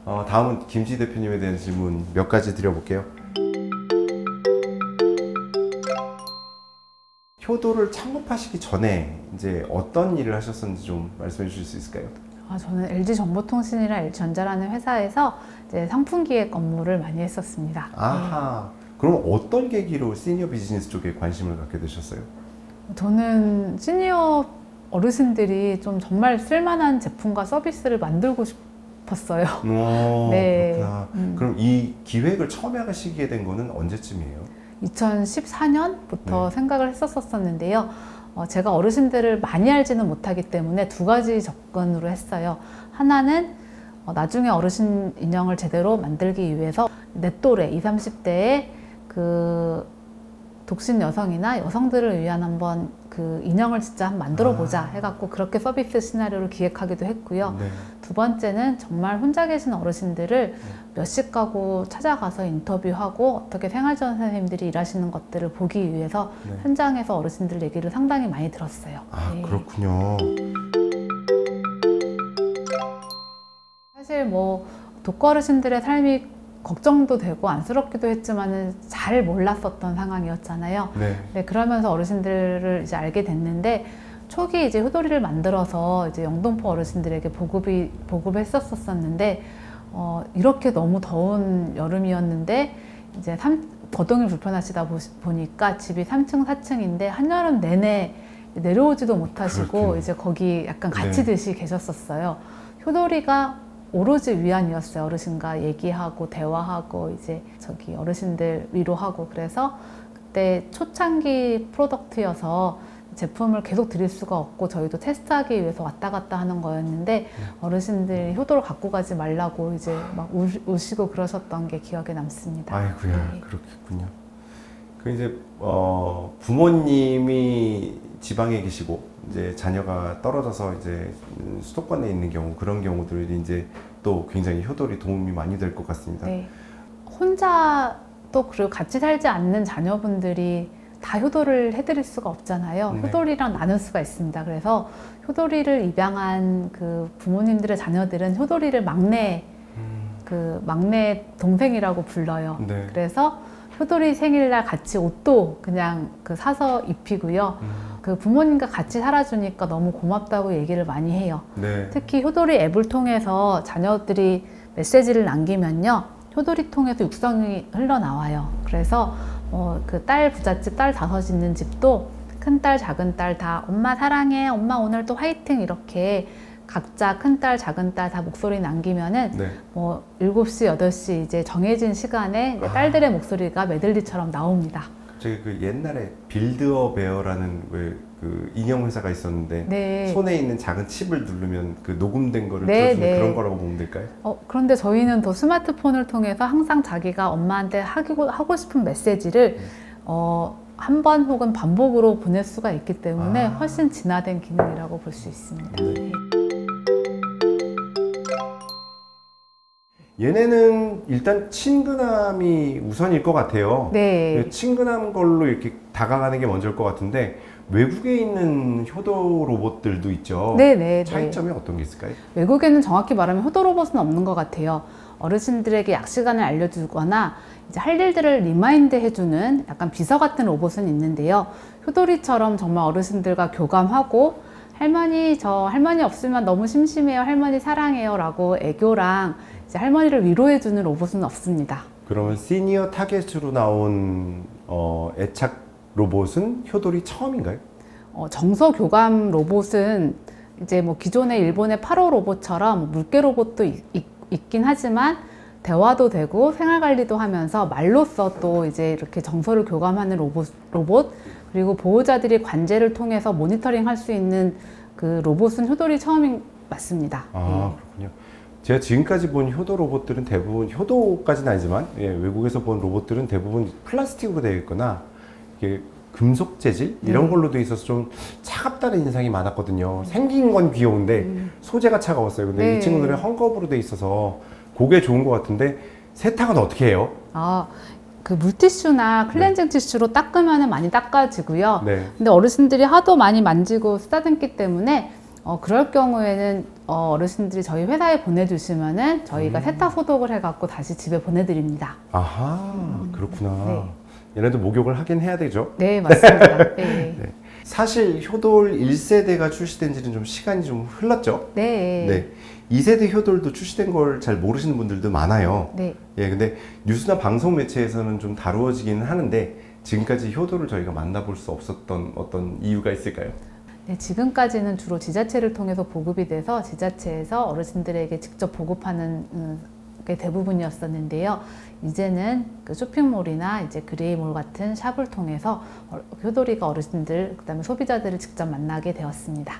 다음은 김지 대표님에 대한 질문 몇 가지 드려볼게요. 효도를 창업하시기 전에 이제 어떤 일을 하셨었는지 좀 말씀해 주실 수 있을까요? 저는 LG정보통신이랑 LG전자라는 회사에서 이제 상품기획 업무를 많이 했었습니다. 아하. 그럼 어떤 계기로 시니어 비즈니스 쪽에 관심을 갖게 되셨어요? 저는 시니어 어르신들이 좀 정말 쓸만한 제품과 서비스를 만들고 싶었어요. 네. 그렇구나. 그럼 이 기획을 처음에 하시게 된 거는 언제쯤이에요? 2014년부터 생각을 했었었는데요. 제가 어르신들을 많이 알지는 못하기 때문에 두 가지 접근으로 했어요. 하나는 나중에 어르신 인형을 제대로 만들기 위해서 내 또래 20, 30대의 그 독신 여성이나 여성들을 위한 한번 그 인형을 진짜 한번 만들어 보자 해갖고 그렇게 서비스 시나리오를 기획하기도 했고요. 네. 두 번째는 정말 혼자 계신 어르신들을 몇십 가구 찾아가서 인터뷰하고 어떻게 생활지원 선생님들이 일하시는 것들을 보기 위해서 현장에서 어르신들 얘기를 상당히 많이 들었어요. 아, 그렇군요. 사실 뭐 독거 어르신들의 삶이 걱정도 되고 안쓰럽기도 했지만은 잘 몰랐었던 상황이었잖아요. 네, 그러면서 어르신들을 이제 알게 됐는데 초기 이제 효도리를 만들어서 이제 영등포 어르신들에게 보급했었었는데 이렇게 너무 더운 여름이었는데 이제 거동이 불편하시다 보니까 집이 3층, 4층인데 한여름 내내 내려오지도 못하시고 그렇군요. 이제 거기 약간 갇히듯이 계셨었어요. 효도리가 오로지 위안이었어요. 어르신과 얘기하고 대화하고 이제 저기 어르신들 위로하고 그래서 그때 초창기 프로덕트여서 제품을 계속 드릴 수가 없고 저희도 테스트하기 위해서 왔다 갔다 하는 거였는데 어르신들이 효도를 갖고 가지 말라고 이제 막 우시고 그러셨던 게 기억에 남습니다. 아이고야, 네. 그렇겠군요. 그 이제 부모님이 지방에 계시고 이제 자녀가 떨어져서 이제 수도권에 있는 경우 그런 경우들이 이제 또 굉장히 효도리 도움이 많이 될 것 같습니다. 네. 혼자 또 그리고 같이 살지 않는 자녀분들이 다 효도를 해드릴 수가 없잖아요. 네. 효도리랑 나눌 수가 있습니다. 그래서 효도리를 입양한 그 부모님들의 자녀들은 효도리를 막내 동생이라고 불러요. 네. 그래서 효도리 생일날 같이 옷도 그냥 사서 입히고요. 그 부모님과 같이 살아주니까 너무 고맙다고 얘기를 많이 해요. 네. 특히 효도리 앱을 통해서 자녀들이 메시지를 남기면요. 효도리 통해서 육성이 흘러나와요. 그래서 그 딸 부잣집 딸 5 있는 집도 큰딸 작은딸 다 엄마 사랑해, 엄마 오늘도 화이팅 이렇게 각자 큰딸 작은딸 다 목소리 남기면은 7시 8시 이제 정해진 시간에 딸들의 목소리가 메들리처럼 나옵니다. 저기 그 옛날에 빌드어 베어라는 그 인형 회사가 있었는데 손에 있는 작은 칩을 누르면 그 녹음된 거를 들어주는 그런 거라고 보면 될까요? 그런데 저희는 더 스마트폰을 통해서 항상 자기가 엄마한테 하고 싶은 메시지를 한 번 혹은 반복으로 보낼 수가 있기 때문에 훨씬 진화된 기능이라고 볼 수 있습니다. 네. 얘네는 일단 친근함이 우선일 것 같아요. 네. 친근한 걸로 이렇게 다가가는 게 먼저일 것 같은데 외국에 있는 효도 로봇들도 있죠. 네네. 차이점이 어떤 게 있을까요? 외국에는 정확히 말하면 효도 로봇은 없는 것 같아요. 어르신들에게 약 시간을 알려주거나 이제 할 일들을 리마인드 해주는 약간 비서 같은 로봇은 있는데요. 효도리처럼 정말 어르신들과 교감하고 할머니 저 할머니 없으면 너무 심심해요. 할머니 사랑해요. 라고 애교랑 이제 할머니를 위로해주는 로봇은 없습니다. 그러면 시니어 타겟으로 나온 애착 로봇은 효도리 처음인가요? 정서 교감 로봇은 이제 뭐 기존의 일본의 파로 로봇처럼 물개 로봇도 있긴 하지만 대화도 되고 생활 관리도 하면서 말로써 또 이제 이렇게 정서를 교감하는 로봇 그리고 보호자들이 관제를 통해서 모니터링 할 수 있는 그 로봇은 효도리 처음인 맞습니다. 그렇군요. 제가 지금까지 본 효도 로봇들은 대부분 효도까지는 아니지만 외국에서 본 로봇들은 대부분 플라스틱으로 되어 있거나 이게 금속 재질 이런 걸로 되어 있어서 좀 차갑다는 인상이 많았거든요. 생긴 건 귀여운데 소재가 차가웠어요. 근데 이 친구들은 헝겊으로 되어 있어서 그게 좋은 것 같은데 세탁은 어떻게 해요? 그 물티슈나 클렌징 티슈로 닦으면 많이 닦아지고요. 근데 어르신들이 하도 많이 만지고 쓰다듬기 때문에 그럴 경우에는 어르신들이 저희 회사에 보내주시면은 저희가 세탁 소독을 해갖고 다시 집에 보내드립니다. 아하, 그렇구나. 네. 얘네도 목욕을 하긴 해야 되죠. 네, 맞습니다. 네. 네. 사실 효돌 1세대가 출시된 지는 좀 시간이 좀 흘렀죠. 네. 네. 2세대 효돌도 출시된 걸 잘 모르시는 분들도 많아요. 네. 예, 근데 뉴스나 방송 매체에서는 좀 다루어지기는 하는데 지금까지 효돌을 저희가 만나볼 수 없었던 어떤 이유가 있을까요? 네, 지금까지는 주로 지자체를 통해서 보급이 돼서 지자체에서 어르신들에게 직접 보급하는 게 대부분이었었는데요. 이제는 그 쇼핑몰이나 이제 그레이몰 같은 샵을 통해서 효돌이가 어르신들, 그다음에 소비자들을 직접 만나게 되었습니다.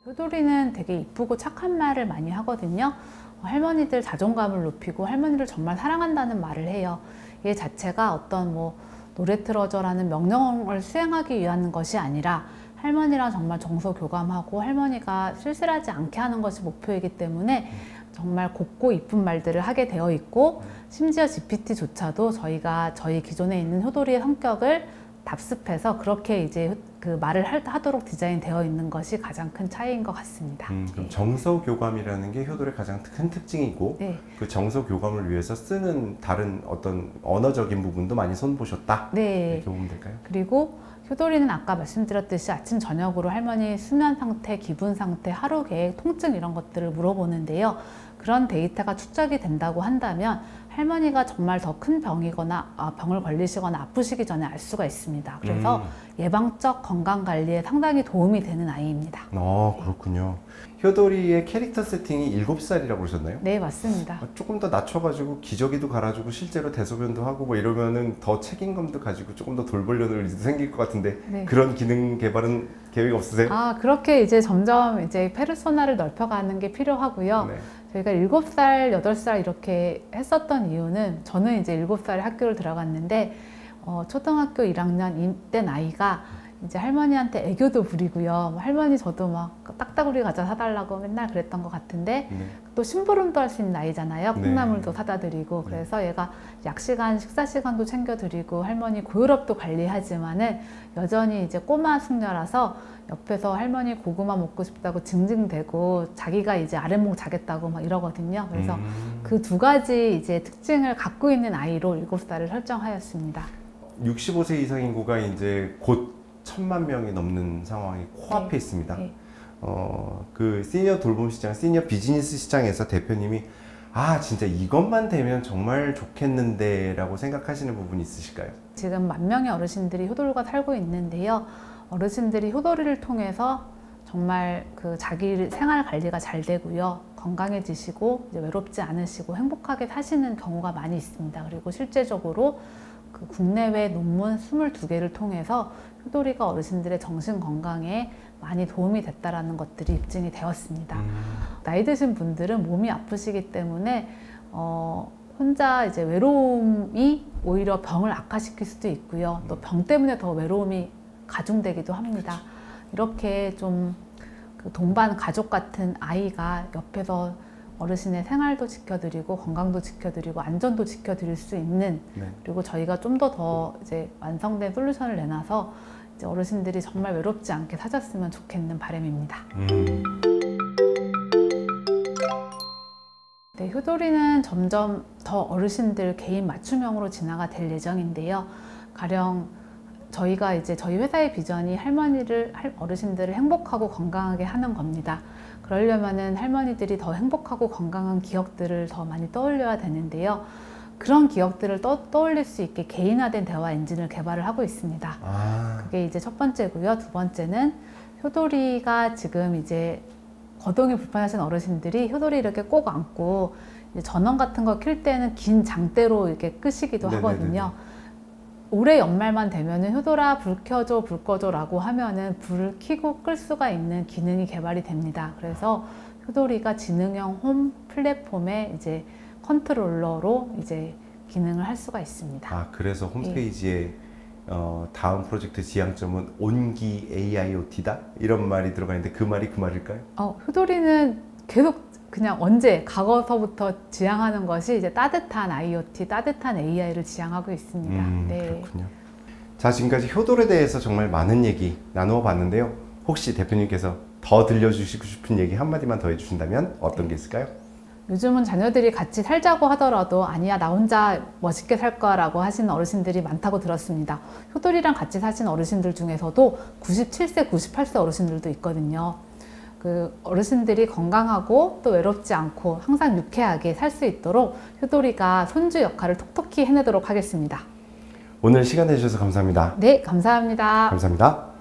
효돌이는 되게 이쁘고 착한 말을 많이 하거든요. 할머니들 자존감을 높이고 할머니를 정말 사랑한다는 말을 해요. 얘 자체가 어떤 뭐 노래 틀어줘라는 명령을 수행하기 위한 것이 아니라 할머니랑 정말 정서 교감하고 할머니가 쓸쓸하지 않게 하는 것이 목표이기 때문에 정말 곱고 이쁜 말들을 하게 되어 있고, 심지어 GPT조차도 저희가 저희 기존에 있는 효돌이의 성격을 답습해서 그렇게 이제 그 말을 하도록 디자인되어 있는 것이 가장 큰 차이인 것 같습니다. 그럼 네. 정서 교감이라는 게 효돌의 가장 큰 특징이고, 네. 그 정서 교감을 위해서 쓰는 다른 어떤 언어적인 부분도 많이 손보셨다. 네. 이렇게 보면 될까요? 그리고 효돌이는 아까 말씀드렸듯이 아침 저녁으로 할머니 수면 상태, 기분 상태, 하루 계획, 통증 이런 것들을 물어보는데요. 그런 데이터가 축적이 된다고 한다면 할머니가 정말 더 큰 병이거나 병을 걸리시거나 아프시기 전에 알 수가 있습니다. 그래서 예방적 건강관리에 상당히 도움이 되는 아이입니다. 그렇군요. 효돌이의 캐릭터 세팅이 7살이라고 그러셨나요? 네, 맞습니다. 조금 더 낮춰가지고 기저귀도 갈아주고 실제로 대소변도 하고 뭐 이러면은 더 책임감도 가지고 조금 더 돌보려는 의지도 생길 것 같은데, 네. 그런 기능 개발은 계획 없으세요? 그렇게 이제 점점 이제 페르소나를 넓혀가는 게 필요하고요. 네. 저희가 7살, 8살 이렇게 했었던 이유는, 저는 이제 7살에 학교를 들어갔는데 초등학교 1학년 이때 나이가 이제 할머니한테 애교도 부리고요. 할머니 저도 막 딱따구리 과자 사달라고 맨날 그랬던 것 같은데, 네. 또 심부름도 할 수 있는 나이잖아요. 네. 콩나물도 사다 드리고. 그래서 얘가 약시간, 식사 시간도 챙겨드리고 할머니 고혈압도 관리하지만은 여전히 이제 꼬마 숙녀라서 옆에서 할머니 고구마 먹고 싶다고 징징대고 자기가 이제 아랫목 자겠다고 막 이러거든요. 그래서 그 두 가지 이제 특징을 갖고 있는 아이로 7살을 설정하였습니다. 65세 이상 인구가 이제 곧 1000만 명이 넘는 상황이 코앞에 네. 있습니다. 네. 그 시니어 돌봄 시장, 시니어 비즈니스 시장에서 대표님이 진짜 이것만 되면 정말 좋겠는데 라고 생각하시는 부분이 있으실까요? 지금 10,000명의 어르신들이 효돌과 살고 있는데요. 어르신들이 효돌이를 통해서 정말 그 자기 생활 관리가 잘 되고요. 건강해지시고 이제 외롭지 않으시고 행복하게 사시는 경우가 많이 있습니다. 그리고 실제적으로 그 국내외 논문 22개를 통해서 효돌이가 어르신들의 정신 건강에 많이 도움이 됐다라는 것들이 입증이 되었습니다. 나이 드신 분들은 몸이 아프시기 때문에 혼자 이제 외로움이 오히려 병을 악화시킬 수도 있고요. 또 병 때문에 더 외로움이 가중되기도 합니다. 이렇게 좀 그 동반 가족 같은 아이가 옆에서 어르신의 생활도 지켜드리고 건강도 지켜드리고 안전도 지켜드릴 수 있는, 네. 그리고 저희가 좀 더 이제 완성된 솔루션을 내놔서 이제 어르신들이 정말 외롭지 않게 사셨으면 좋겠는 바람입니다. 네, 효돌이는 점점 더 어르신들 개인 맞춤형으로 진화가 될 예정인데요. 가령 저희가 이제 저희 회사의 비전이 어르신들을 행복하고 건강하게 하는 겁니다. 그러려면은 할머니들이 더 행복하고 건강한 기억들을 더 많이 떠올려야 되는데요. 그런 기억들을 떠올릴 수 있게 개인화된 대화 엔진을 개발을 하고 있습니다. 그게 이제 첫 번째고요. 두 번째는 효돌이가 지금 이제 거동이 불편하신 어르신들이 효돌이 이렇게 꼭 안고 이제 전원 같은 거 킬 때는 긴 장대로 이렇게 끄시기도 하거든요. 올해 연말만 되면은 효돌아 불 켜줘, 불 꺼줘 라고 하면은 불을 켜고 끌 수가 있는 기능이 개발이 됩니다. 그래서 효돌이가 지능형 홈 플랫폼에 이제 컨트롤러로 이제 기능을 할 수가 있습니다. 그래서 홈페이지에 다음 프로젝트 지향점은 온기 AIoT다? 이런 말이 들어가 있는데 그 말이 그 말일까요? 효돌이는 계속 그냥 과거서부터 지향하는 것이 이제 따뜻한 IoT, 따뜻한 AI를 지향하고 있습니다. 네. 그렇군요. 자, 지금까지 효돌에 대해서 정말 많은 얘기 나누어 봤는데요. 혹시 대표님께서 더 들려주시고 싶은 얘기 한마디만 더 해주신다면 어떤 게 있을까요? 요즘은 자녀들이 같이 살자고 하더라도 아니야 나 혼자 멋있게 살 거야 라고 하시는 어르신들이 많다고 들었습니다. 효돌이랑 같이 사신 어르신들 중에서도 97세, 98세 어르신들도 있거든요. 그 어르신들이 건강하고 또 외롭지 않고 항상 유쾌하게 살 수 있도록 효돌이가 손주 역할을 톡톡히 해내도록 하겠습니다. 오늘 시간 내주셔서 감사합니다. 네, 감사합니다. 감사합니다.